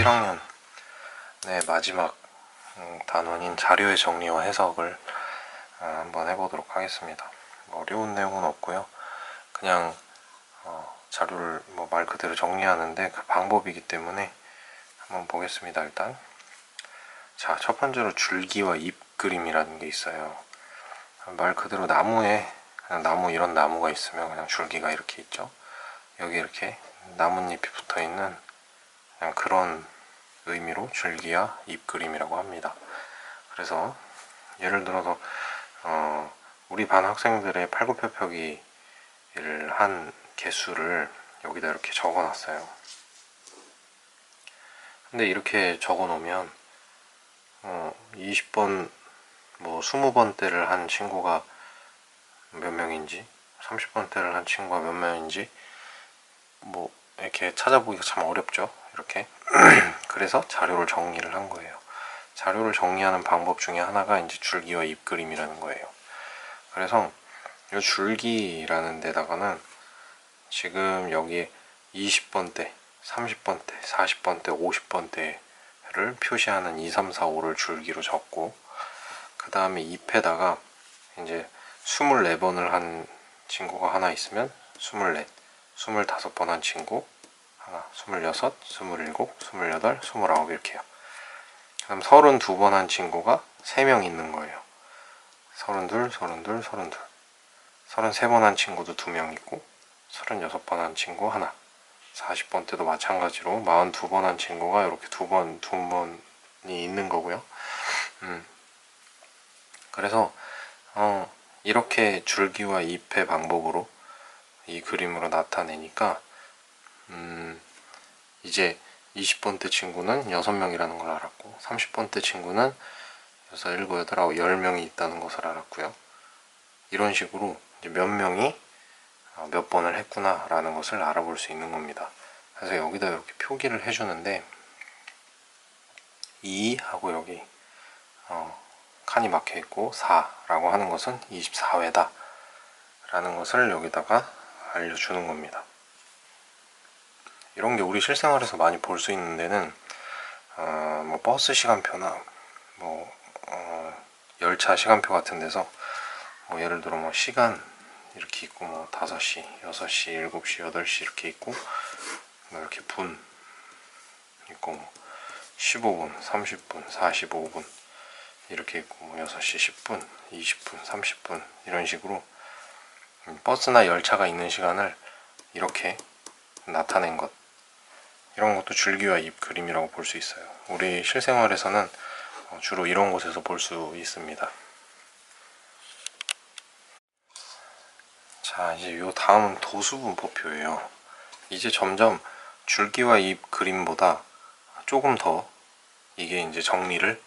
1학년 마지막 단원인 자료의 정리와 해석을 한번 해보도록 하겠습니다. 어려운 내용은 없고요. 그냥 자료를 말 그대로 정리하는데 그 방법이기 때문에 한번 보겠습니다. 일단 자, 첫 번째로 줄기와 잎 그림이라는 게 있어요. 말 그대로 나무에 그냥 나무, 이런 나무가 있으면 그냥 줄기가 이렇게 있죠. 여기 이렇게 나뭇잎이 붙어 있는 그냥 그런 의미로 줄기와 잎 그림이라고 합니다. 그래서 예를 들어서 우리 반 학생들의 팔굽혀펴기를 한 개수를 여기다 이렇게 적어 놨어요. 근데 이렇게 적어 놓으면 20번 20번대를 한 친구가 몇 명인지, 30번대를 한 친구가 몇 명인지 이렇게 찾아보기가 참 어렵죠. 이렇게 그래서 자료를 정리를 한 거예요. 자료를 정리하는 방법 중에 하나가 이제 줄기와 잎 그림이라는 거예요. 그래서 이 줄기라는 데다가는 지금 여기에 20번대, 30번대, 40번대, 50번대를 표시하는 2, 3, 4, 5를 줄기로 적고, 그 다음에 잎에다가 이제 24번을 한 친구가 하나 있으면 24, 25번 한 친구 하나, 26, 27, 28, 29 이렇게요. 그럼 32번 한 친구가 3명 있는 거예요. 32, 32, 32. 33번 한 친구도 2명 있고, 36번 한 친구 하나. 40번 때도 마찬가지로 42번 한 친구가 이렇게 두 번이 있는 거고요. 그래서 이렇게 줄기와 잎의 방법으로 이 그림으로 나타내니까 이제 20번째 친구는 6명이라는 걸 알았고, 30번째 친구는 6, 7, 8, 9, 10명이 있다는 것을 알았고요. 이런 식으로 이제 몇 명이 몇 번을 했구나 라는 것을 알아볼 수 있는 겁니다. 그래서 여기다 이렇게 표기를 해주는데, 2 하고 여기 칸이 막혀 있고 4 라고 하는 것은 24회다 라는 것을 여기다가 알려주는 겁니다. 이런 게 우리 실생활에서 많이 볼 수 있는 데는 버스 시간표나 열차 시간표 같은 데서 예를 들어 시간 이렇게 있고 5시, 6시, 7시, 8시 이렇게 있고, 이렇게 분 있고 15분, 30분, 45분 이렇게 있고 6시 10분, 20분, 30분 이런 식으로 버스나 열차가 있는 시간을 이렇게 나타낸 것, 이런 것도 줄기와 잎 그림이라고 볼 수 있어요. 우리 실생활에서는 주로 이런 곳에서 볼 수 있습니다. 자, 이제 요 다음은 도수분포표예요. 이제 점점 줄기와 잎 그림보다 조금 더 이게 이제 정리를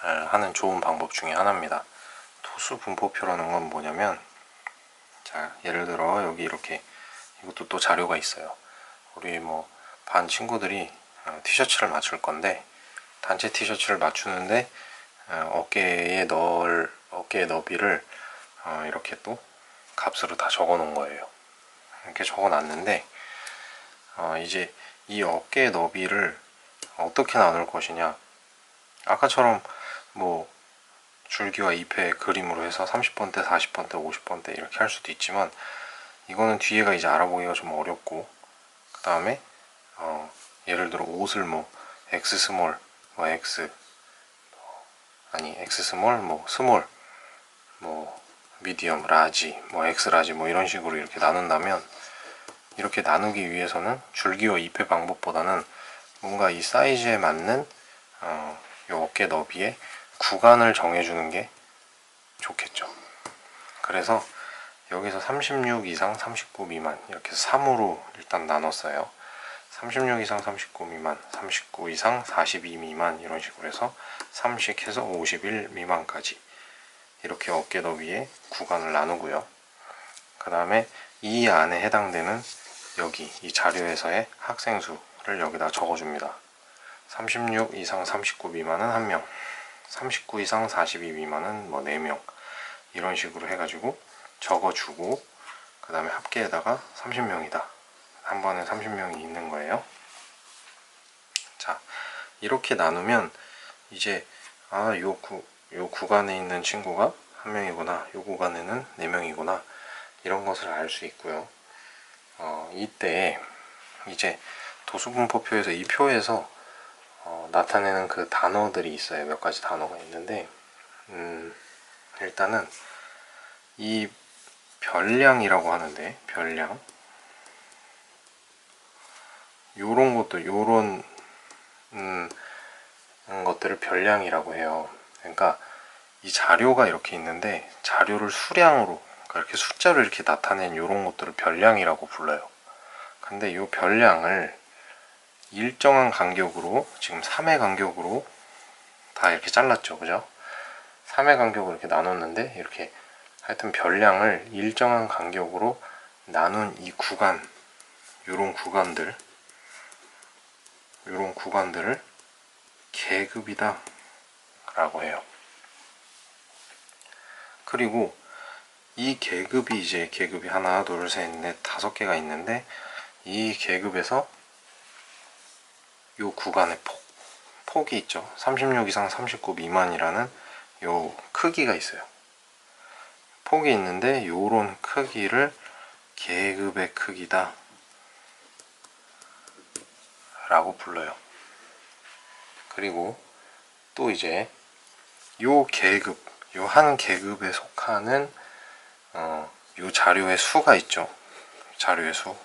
하는 좋은 방법 중에 하나입니다. 도수분포표라는 건 뭐냐면, 자, 예를 들어 여기 이렇게, 이것도 또 자료가 있어요. 우리 반 친구들이 티셔츠를 맞출 건데, 단체 티셔츠를 맞추는데 어깨의 너비를 이렇게 또 값으로 다 적어 놓은 거예요. 이렇게 적어 놨는데 이제 이 어깨의 너비를 어떻게 나눌 것이냐, 아까처럼 줄기와 잎의 그림으로 해서 30번대, 40번대, 50번대 이렇게 할 수도 있지만, 이거는 뒤에가 이제 알아보기가 좀 어렵고, 그 다음에 예를 들어 옷을 X 스몰, X 스몰, 스몰, 미디엄, 라지, X 라지 이런 식으로 이렇게 나눈다면, 이렇게 나누기 위해서는 줄기와 잎의 방법보다는 뭔가 이 사이즈에 맞는 이 어깨 너비의 구간을 정해주는 게 좋겠죠. 그래서 여기서 36 이상 39 미만 이렇게 3으로 일단 나눴어요. 36 이상 39 미만, 39 이상 42 미만 이런 식으로 해서 30 해서 51 미만까지 이렇게 어깨 너비의 구간을 나누고요. 그 다음에 이 안에 해당되는 여기 이 자료에서의 학생 수를 여기다 적어줍니다. 36 이상 39 미만은 1명, 39 이상 42 미만은 4명 이런 식으로 해가지고 적어주고, 그 다음에 합계에다가 30명이다. 한 번에 30명이 있는 거예요. 자, 이렇게 나누면 이제 요 구간에 있는 친구가 한 명이구나, 요 구간에는 4명이구나, 이런 것을 알 수 있고요. 이때 이제 도수분포표에서 이 표에서 나타내는 그 단어들이 있어요. 몇 가지 단어가 있는데 일단은 이 별량이라고 하는데, 별량, 요런 것도, 요런 것들을 별량이라고 해요. 그러니까 이 자료가 이렇게 있는데 자료를 수량으로, 그러니까 이렇게 숫자로 이렇게 나타낸 요런 것들을 별량이라고 불러요. 근데 요 별량을 일정한 간격으로, 지금 3의 간격으로 다 이렇게 잘랐죠, 그죠? 3의 간격으로 이렇게 나눴는데, 이렇게 하여튼 별량을 일정한 간격으로 나눈 이 구간, 요런 구간들을 계급이다 라고 해요. 그리고 이 계급이 이제 계급이 하나, 둘, 셋, 넷, 5개가 있는데, 이 계급에서 요 구간의 폭이 있죠. 36 이상 39 미만이라는 요 크기가 있어요. 폭이 있는데 요런 크기를 계급의 크기다 라고 불러요. 그리고 또 이제 요 계급, 요 한 계급에 속하는 요 자료의 수가 있죠. 자료의 수,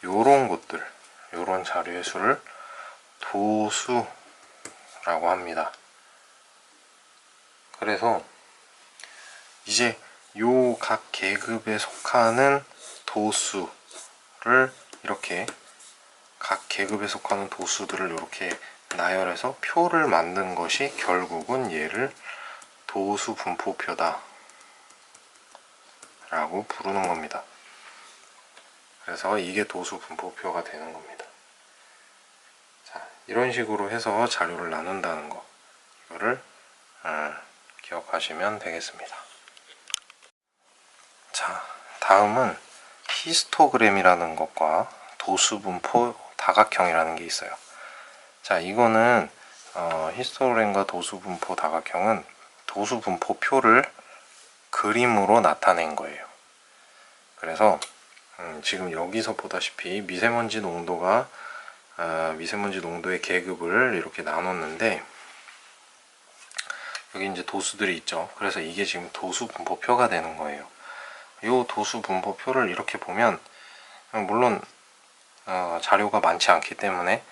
요런 것들, 요런 자료의 수를 도수라고 합니다. 그래서 이제 요 각 계급에 속하는 도수를 이렇게, 각 계급에 속하는 도수들을 이렇게 나열해서 표를 만든 것이 결국은 얘를 도수 분포표다 라고 부르는 겁니다. 그래서 이게 도수 분포표가 되는 겁니다. 자, 이런 식으로 해서 자료를 나눈다는 거, 이거를 기억하시면 되겠습니다. 자, 다음은 히스토그램이라는 것과 도수분포 다각형이라는 게 있어요. 자, 이거는 히스토그램과 도수분포 다각형은 도수분포표를 그림으로 나타낸 거예요. 그래서 지금 여기서 보다시피 미세먼지 농도가 미세먼지 농도의 계급을 이렇게 나눴는데, 여기 이제 도수들이 있죠. 그래서 이게 지금 도수분포표가 되는 거예요. 이 도수분포표를 이렇게 보면, 물론 자료가 많지 않기 때문에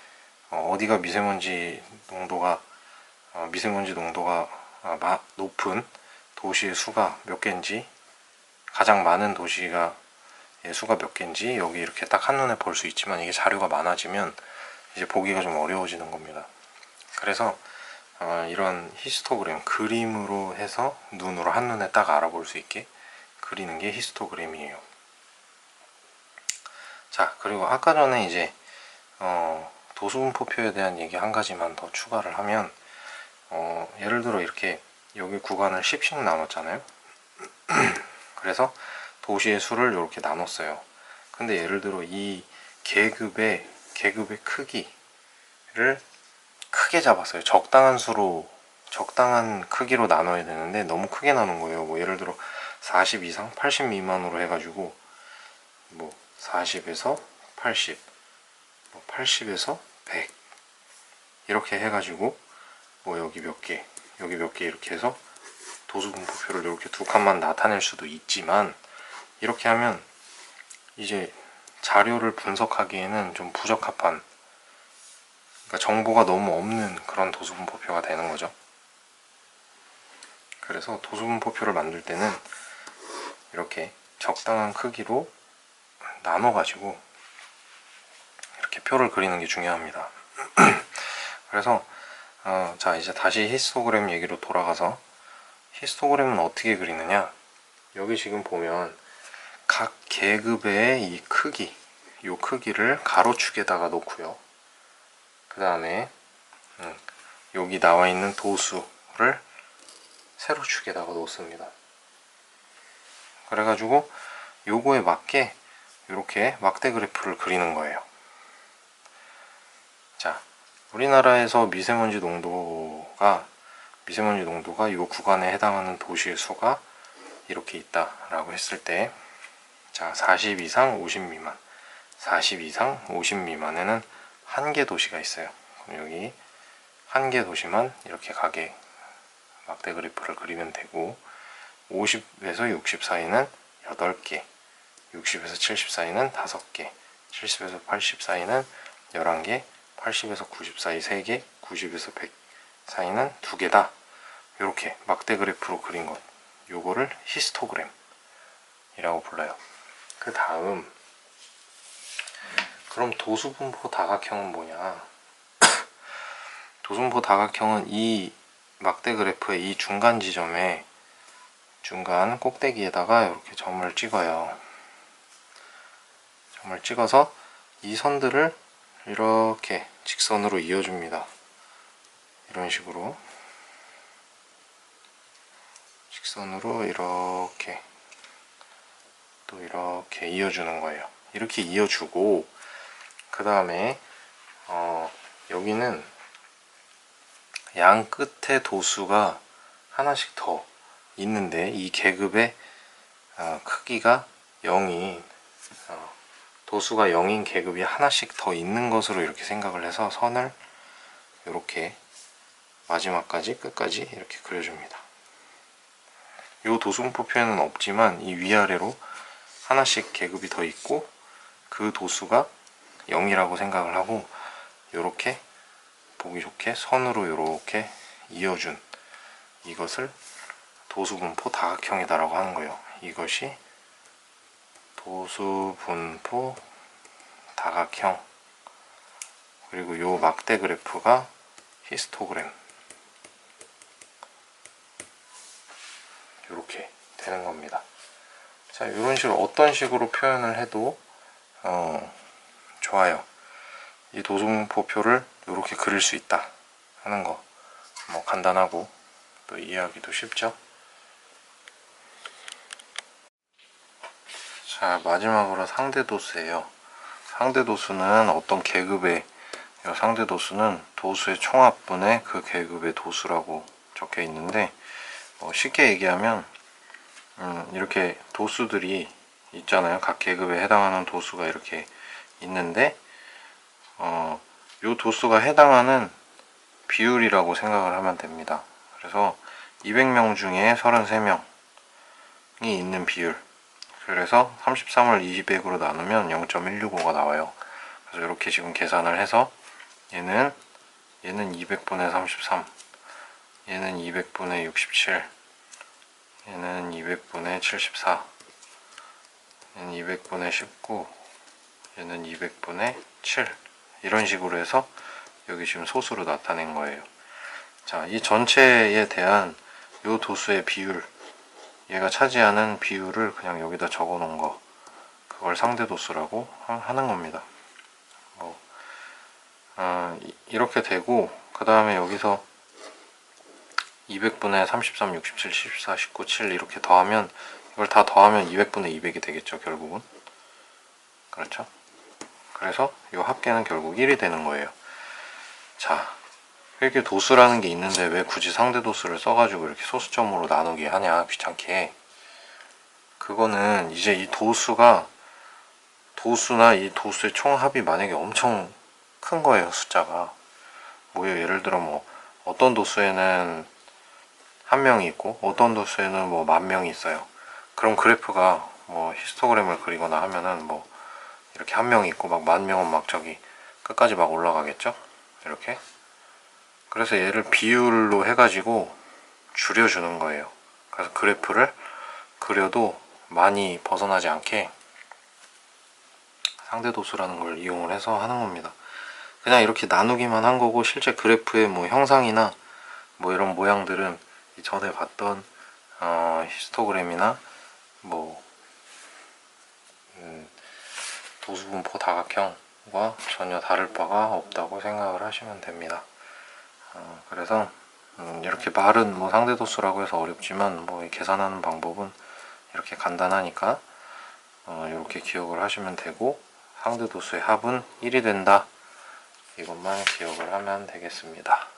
어디가 미세먼지 농도가 높은 도시의 수가 몇 개인지, 가장 많은 도시가 수가 몇 개인지 여기 이렇게 딱 한눈에 볼 수 있지만, 이게 자료가 많아지면 이제 보기가 좀 어려워지는 겁니다. 그래서 이런 히스토그램, 그림으로 해서 눈으로 한눈에 딱 알아볼 수 있게 그리는 게 히스토그램이에요. 자, 그리고 아까 전에 이제 도수분포표에 대한 얘기 한 가지만 더 추가를 하면, 예를 들어 이렇게 여기 구간을 10씩 나눴잖아요. 그래서 도시의 수를 이렇게 나눴어요. 근데 예를 들어 이 계급의 크기를 크게 잡았어요. 적당한 크기로 나눠야 되는데 너무 크게 나눈 거예요. 뭐 예를 들어 40 이상 80 미만으로 해가지고, 뭐 40에서 80, 뭐 80에서 100 이렇게 해가지고, 뭐 여기 몇 개 이렇게 해서 도수분포표를 이렇게 두 칸만 나타낼 수도 있지만, 이렇게 하면 이제 자료를 분석하기에는 좀 부적합한, 그러니까 정보가 너무 없는 그런 도수분포표가 되는 거죠. 그래서 도수분포표를 만들 때는 이렇게 적당한 크기로 나눠가지고 이렇게 표를 그리는 게 중요합니다. 그래서 자, 이제 다시 히스토그램 얘기로 돌아가서, 히스토그램은 어떻게 그리느냐, 여기 지금 보면 각 계급의 이 크기, 요 크기를 가로축에다가 놓고요. 그 다음에 여기 나와 있는 도수를 세로축에다가 놓습니다. 그래가지고 요거에 맞게 이렇게 막대 그래프를 그리는 거예요. 자, 우리나라에서 미세먼지 농도가 이 구간에 해당하는 도시의 수가 이렇게 있다라고 했을 때, 자, 40 이상 50 미만, 40 이상 50 미만에는 한 개 도시가 있어요. 그럼 여기 한 개 도시만 이렇게 가게 막대 그래프를 그리면 되고, 50에서 60 사이는 8개, 60에서 70 사이는 5개, 70에서 80 사이는 11개, 80에서 90 사이 3개, 90에서 100 사이는 2개다. 이렇게 막대 그래프로 그린 것, 요거를 히스토그램이라고 불러요. 그 다음, 그럼 도수분포 다각형은 뭐냐? 도수분포 다각형은 이 막대 그래프의 이 중간 지점에, 중간 꼭대기에다가 이렇게 점을 찍어요. 점을 찍어서 이 선들을 이렇게 직선으로 이어줍니다. 이런 식으로 직선으로 이렇게 또 이렇게 이어주는 거예요. 이렇게 이어주고, 그 다음에 여기는 양 끝에 도수가 하나씩 더 있는데, 이 계급의 크기가 0인, 도수가 0인 계급이 하나씩 더 있는 것으로 이렇게 생각을 해서 선을 이렇게 마지막까지 끝까지 이렇게 그려줍니다. 이 도수분포 표현은 없지만 이 위아래로 하나씩 계급이 더 있고 그 도수가 0이라고 생각을 하고, 이렇게 보기 좋게 선으로 이렇게 이어준 이것을 도수분포 다각형이다라고 하는 거예요. 이것이 도수분포 다각형, 그리고 요 막대 그래프가 히스토그램, 이렇게 되는 겁니다. 자, 이런 식으로 어떤 식으로 표현을 해도 좋아요. 이 도수분포표를 이렇게 그릴 수 있다 하는 거, 뭐 간단하고 또 이해하기도 쉽죠. 자, 마지막으로 상대도수예요. 상대도수는 어떤 계급의, 상대도수는 도수의 총합분의 그 계급의 도수라고 적혀 있는데, 쉽게 얘기하면 이렇게 도수들이 있잖아요. 각 계급에 해당하는 도수가 이렇게 있는데, 요 도수가 해당하는 비율이라고 생각을 하면 됩니다. 그래서 200명 중에 33명이 있는 비율, 그래서 33을 200으로 나누면 0.165가 나와요. 그래서 이렇게 지금 계산을 해서 얘는 200분의 33, 얘는 200분의 67, 얘는 200분의 74, 얘는 200분의 19, 얘는 200분의 7, 이런 식으로 해서 여기 지금 소수로 나타낸 거예요. 자, 이 전체에 대한 요 도수의 비율, 얘가 차지하는 비율을 그냥 여기다 적어 놓은 거, 그걸 상대도수라고 하는 겁니다. 이렇게 되고, 그 다음에 여기서 200분의 33, 67, 14, 19, 7 이렇게 더하면, 이걸 다 더하면 200분의 200이 되겠죠, 결국은. 그렇죠? 그래서 이 합계는 결국 1이 되는 거예요. 자, 이렇게 도수라는 게 있는데 왜 굳이 상대도수를 써가지고 이렇게 소수점으로 나누게 하냐, 귀찮게. 그거는 이제 이 도수가, 도수나 이 도수의 총합이 만약에 엄청 큰 거예요, 숫자가. 뭐예요, 예를 들어 뭐 어떤 도수에는 한 명이 있고 어떤 도수에는 뭐 10,000명이 있어요. 그럼 그래프가 뭐 히스토그램을 그리거나 하면은 뭐 이렇게 한 명이 있고 막 10,000명은 막 저기 끝까지 막 올라가겠죠, 이렇게. 그래서 얘를 비율로 해가지고 줄여주는 거예요. 그래서 그래프를 그려도 많이 벗어나지 않게 상대도수라는 걸 이용을 해서 하는 겁니다. 그냥 이렇게 나누기만 한 거고, 실제 그래프의 뭐 형상이나 뭐 이런 모양들은 전에 봤던 히스토그램이나 뭐 도수분포 다각형과 전혀 다를 바가 없다고 생각을 하시면 됩니다. 그래서 이렇게 말은 뭐 상대도수라고 해서 어렵지만 뭐 계산하는 방법은 이렇게 간단하니까 이렇게 기억을 하시면 되고, 상대도수의 합은 1이 된다 이것만 기억을 하면 되겠습니다.